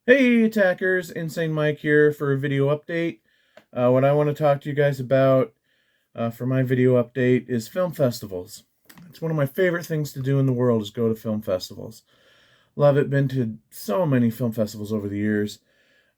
Hey attackers, Insane Mike here for a video update. What I want to talk to you guys about for my video update is film festivals. It's one of my favorite things to do in the world is go to film festivals. Love it, been to so many film festivals over the years.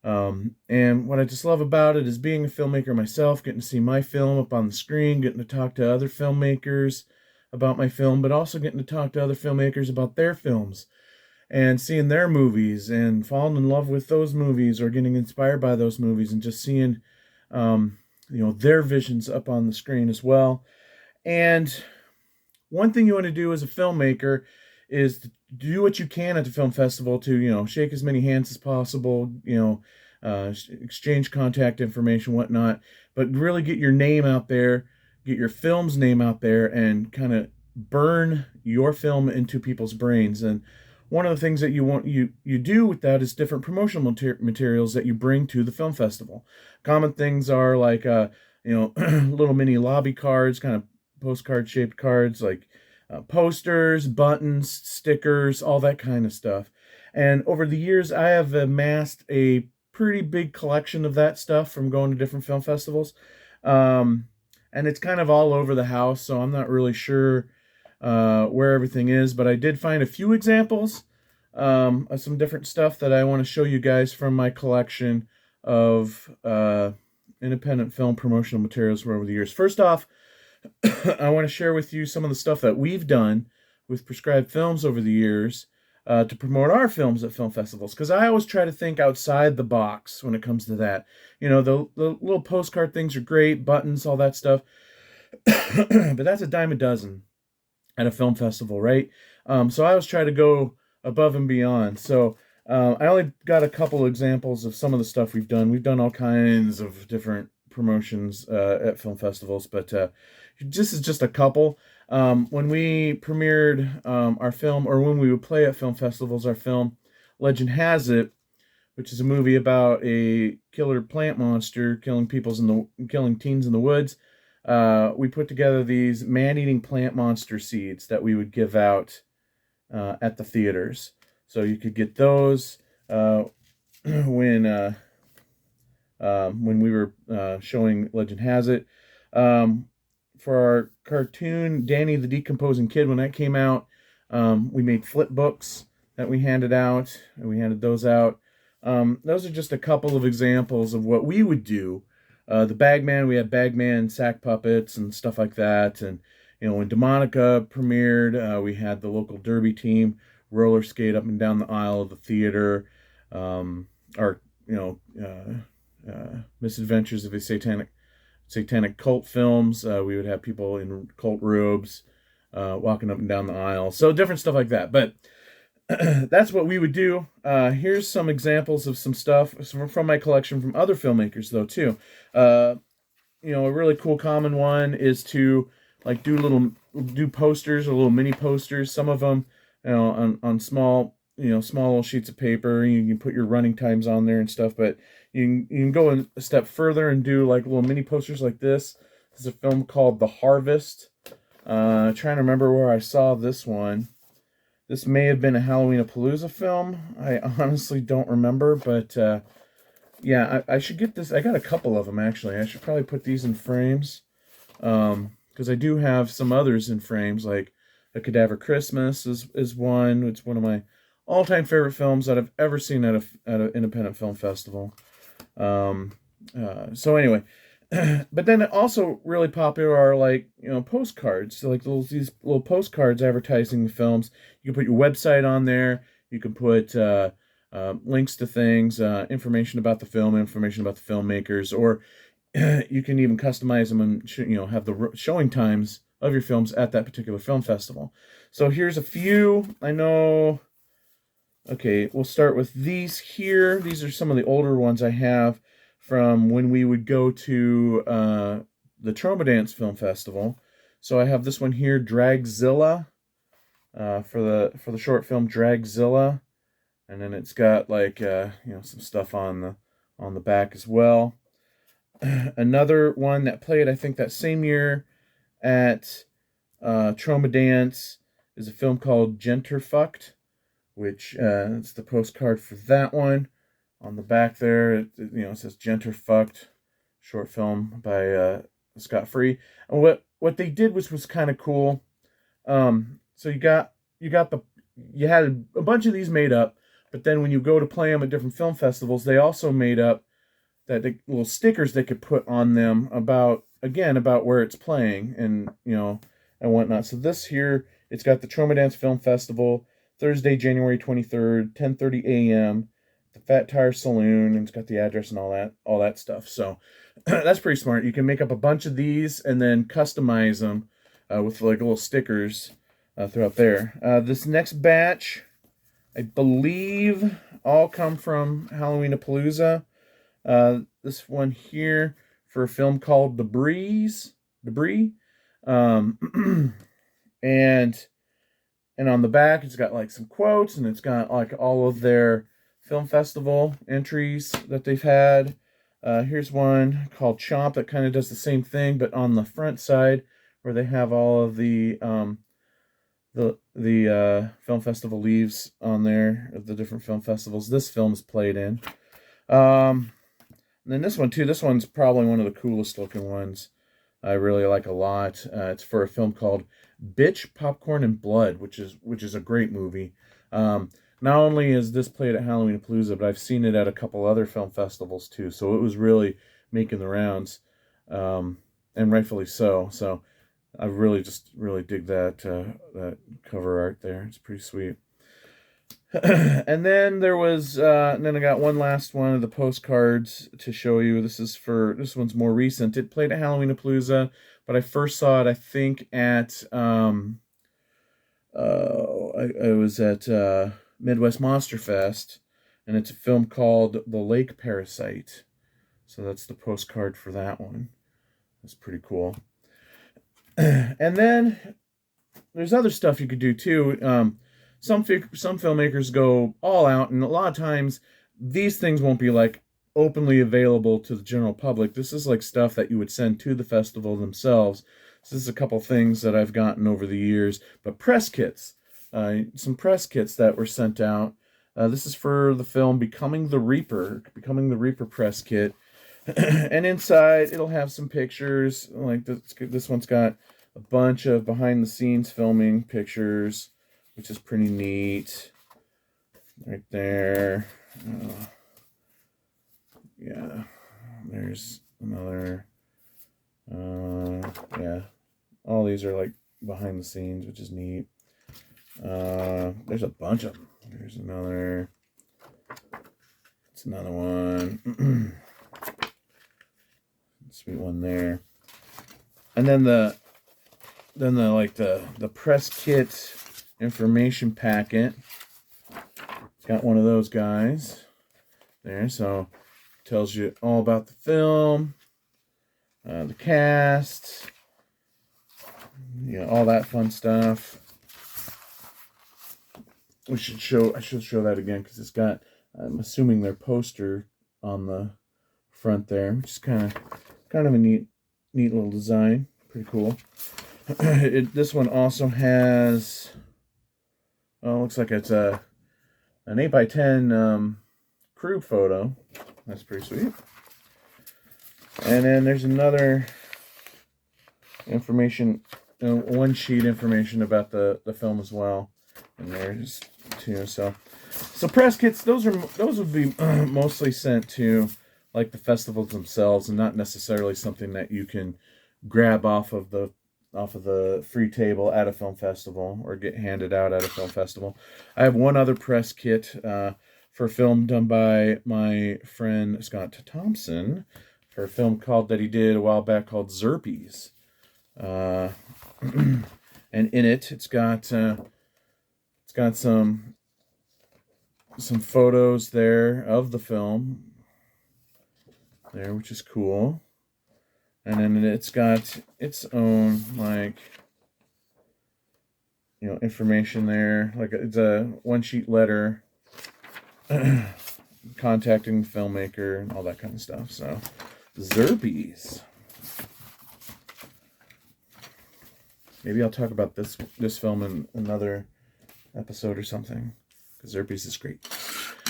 And what I just love about it is being a filmmaker myself, getting to see my film up on the screen, getting to talk to other filmmakers about my film, but also getting to talk to other filmmakers about their films and seeing their movies and falling in love with those movies or getting inspired by those movies and just seeing um, their visions up on the screen as well. And one thing you want to do as a filmmaker is to do what you can at the film festival to shake as many hands as possible, exchange contact information, whatnot, but really get your name out there, get your film's name out there, and kind of burn your film into people's brains. And one of the things that you do with that is different promotional materials that you bring to the film festival. Common things are like little mini lobby cards, kind of postcard shaped cards, like posters, buttons, stickers, all that kind of stuff. And over the years, I have amassed a pretty big collection of that stuff from going to different film festivals. Um, and it's kind of all over the house, so I'm not really sure where everything is, but I did find a few examples of some different stuff that I want to show you guys from my collection of independent film promotional materials from over the years. First off, I want to share with you some of the stuff that we've done with Prescribed Films over the years to promote our films at film festivals. Because I always try to think outside the box when it comes to that. The little postcard things are great, buttons, all that stuff. But that's a dime a dozen at a film festival, right? So I always try to go above and beyond. So I only got a couple examples of some of the stuff we've done. We've done all kinds of different promotions at film festivals, but this is just a couple. When we premiered our film, or when we would play at film festivals, our film Legend Has It, which is a movie about a killer plant monster killing teens in the woods. We put together these man-eating plant monster seeds that we would give out at the theaters. So you could get those when we were showing Legend Has It. For our cartoon, Danny the Decomposing Kid, when that came out, we made flip books that we handed out, and we handed those out. Those are just a couple of examples of what we would do. The Bagman, we had Bagman sack puppets and stuff like that. And, when Demonica premiered, we had the local derby team roller skate up and down the aisle of the theater. Our, Misadventures of a Satanic Cult films. We would have people in cult robes walking up and down the aisle. So different stuff like that. But that's what we would do. Here's some examples of some stuff from my collection from other filmmakers, though, too. A really cool common one is to like do posters or little mini posters. Some of them, on small small little sheets of paper. You can put your running times on there and stuff. But you can go a step further and do like little mini posters like this. This is a film called The Harvest. Trying to remember where I saw this one. This may have been a Halloween-a-Palooza film. I honestly don't remember, but yeah, I should get this. I got a couple of them, actually. I should probably put these in frames, because I do have some others in frames, like A Cadaver Christmas is one. It's one of my all-time favorite films that I've ever seen at an independent film festival. So anyway, but then also really popular are like postcards. So like these little postcards advertising the films. You can put your website on there. You can put links to things, information about the film, information about the filmmakers, or you can even customize them and have the showing times of your films at that particular film festival. So here's a few. I know. Okay, we'll start with these here. These are some of the older ones I have from when we would go to the Trauma Dance Film Festival. So I have this one here, Dragzilla, for the short film Dragzilla, and then it's got like some stuff on the back as well. Another one that played, I think, that same year at Trauma Dance is a film called Genterfucked, which it's the postcard for that one. On the back there, it says Genterfucked, short film by Scott Free. And what they did was kind of cool. So you had a bunch of these made up, but then when you go to play them at different film festivals, they also made up little stickers they could put on them about where it's playing and and whatnot. So this here, it's got the Troma Dance Film Festival, Thursday, January 23rd, 10:30 a.m. The Fat Tire Saloon, and it's got the address and all that stuff. So that's pretty smart. You can make up a bunch of these and then customize them with like little stickers throughout there. This next batch, I believe, all come from Halloween-a-Palooza. This one here for a film called Debris. And on the back, it's got like some quotes, and it's got like all of their film festival entries that they've had. Here's one called Chomp that kind of does the same thing, but on the front side, where they have all of the film festival leaves on there of the different film festivals this film is played in. And then this one too. This one's probably one of the coolest looking ones. I really like a lot. It's for a film called Bitch, Popcorn, and Blood, which is a great movie. Not only is this played at Halloween-a-Palooza, but I've seen it at a couple other film festivals too. So it was really making the rounds, and rightfully so. So I really dig that cover art there. It's pretty sweet. And then I got one last one of the postcards to show you. This one's more recent. It played at Halloween-a-Palooza, but I first saw it, I think, at I was at Midwest Monster Fest, and it's a film called The Lake Parasite. So that's the postcard for that one. That's pretty cool. And then there's other stuff you could do too. Some filmmakers go all out, and a lot of times these things won't be like openly available to the general public. This is like stuff that you would send to the festival themselves. So this is a couple things that I've gotten over the years. But press kits, some press kits that were sent out. This is for the film Becoming the Reaper press kit. And inside it'll have some pictures. Like this one's got a bunch of behind the scenes filming pictures, which is pretty neat. Right there. Yeah. There's another. Yeah. All these are like behind the scenes, which is neat. There's a bunch of them. There's another. It's another one. Sweet one there. And then the press kit information packet. Got one of those guys there, so tells you all about the film, the cast, all that fun stuff. I should show that again because it's got, I'm assuming, their poster on the front there, which is kind of a neat little design. Pretty cool. This one also has, looks like it's an 8x10 crew photo. That's pretty sweet. And then there's another information, one sheet information about the film as well. And there's two. So press kits, those would be mostly sent to like the festivals themselves, and not necessarily something that you can grab off of the free table at a film festival or get handed out at a film festival. I have one other press kit for a film done by my friend Scott Thompson for a film that he did a while back called Zerpies. And in it, it's got some photos there of the film there, which is cool. And then it's got its own, information there. Like, it's a one-sheet letter contacting the filmmaker and all that kind of stuff. So, Zerpies. Maybe I'll talk about this film in another episode or something, because Zerpies is great.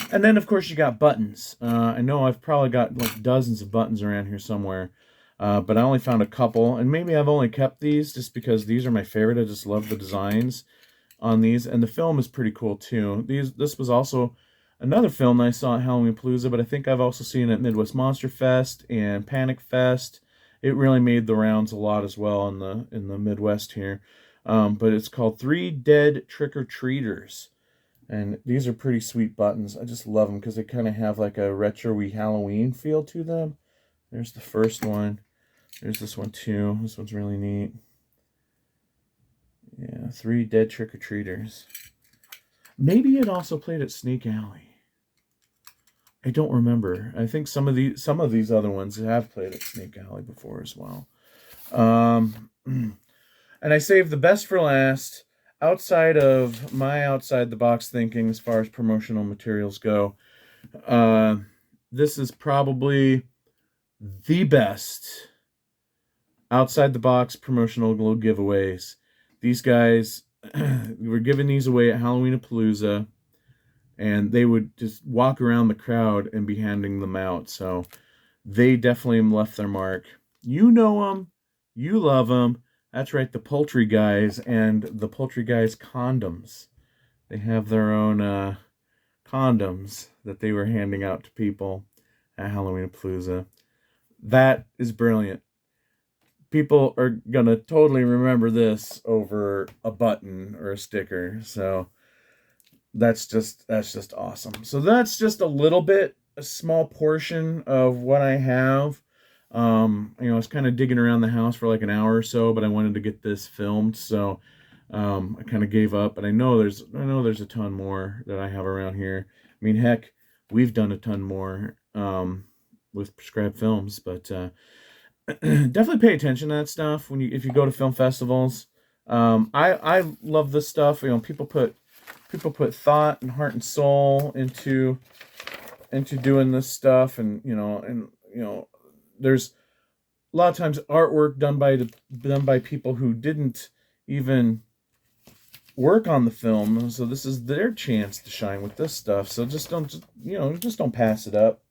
And then, of course, you got buttons. I know I've probably got like dozens of buttons around here somewhere, but I only found a couple. And maybe I've only kept these just because these are my favorite. I just love the designs on these. And the film is pretty cool, too. This was also another film that I saw at Halloween Palooza, but I think I've also seen it at Midwest Monster Fest and Panic Fest. It really made the rounds a lot as well in the Midwest here. But it's called 3 Dead Trick-or-Treaters. And these are pretty sweet buttons. I just love them because they kind of have like a retro-y Halloween feel to them. There's the first one. There's this one too. This one's really neat. Yeah, 3 Dead Trick-or-Treaters. Maybe it also played at Snake Alley. I don't remember. I think some of these other ones have played at Snake Alley before as well. And I saved the best for last. Outside of my outside the box thinking as far as promotional materials go, this is probably the best outside the box promotional little giveaways. These guys were giving these away at Halloween Palooza, and they would just walk around the crowd and be handing them out. So they definitely left their mark. You know them, you love them. That's right, the Poultry Guys and the Poultry Guys condoms. They have their own condoms that they were handing out to people at Halloween Palooza. That is brilliant. People are going to totally remember this over a button or a sticker. So that's just awesome. So that's just a small portion of what I have. I was kind of digging around the house for like an hour or so, but I wanted to get this filmed, so I kind of gave up. But I know there's a ton more that I have around here. I mean, heck, we've done a ton more with Prescribed Films, but definitely pay attention to that stuff if you go to film festivals. I love this stuff. People put thought and heart and soul into doing this stuff, and there's a lot of times artwork done by people who didn't even work on the film, so this is their chance to shine with this stuff. So just don't pass it up.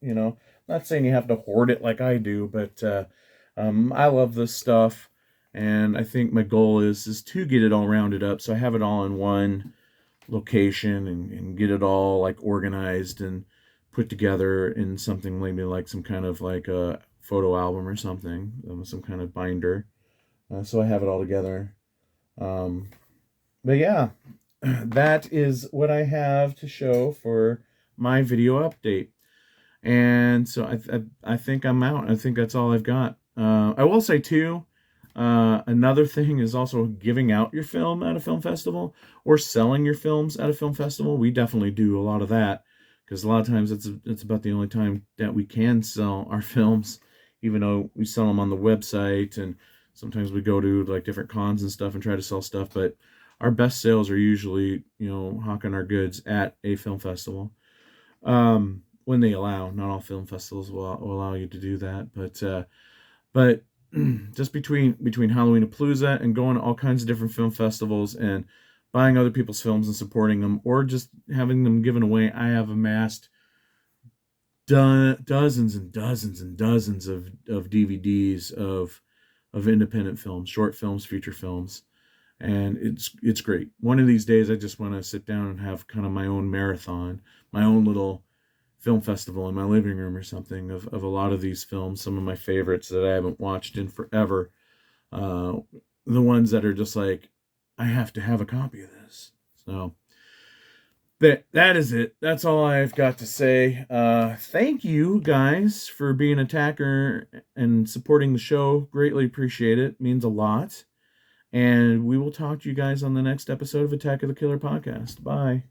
Not saying you have to hoard it like I do, but I love this stuff, and I think my goal is to get it all rounded up, so I have it all in one location and get it all like organized and put together in something maybe like some kind of like a photo album or something, some kind of binder, so I have it all together. But yeah, that is what I have to show for my video update, and so I think I'm out. I think that's all I've got. I will say too, another thing is also giving out your film at a film festival or selling your films at a film festival. We definitely do a lot of that, because a lot of times it's about the only time that we can sell our films, even though we sell them on the website, and sometimes we go to like different cons and stuff and try to sell stuff. But our best sales are usually, hawking our goods at a film festival, when they allow. Not all film festivals will allow you to do that, but just between Halloween Palooza and going to all kinds of different film festivals and buying other people's films and supporting them, or just having them given away, I have amassed dozens and dozens and dozens of DVDs of independent films, short films, feature films, and it's great. One of these days, I just want to sit down and have kind of my own marathon, my own little film festival in my living room or something of a lot of these films, some of my favorites that I haven't watched in forever, the ones that are just like, I have to have a copy of this. So that is it. That's all I've got to say. Thank you guys for being a tacker and supporting the show. Greatly appreciate it. Means a lot. And we will talk to you guys on the next episode of Attack of the Killer Podcast. Bye.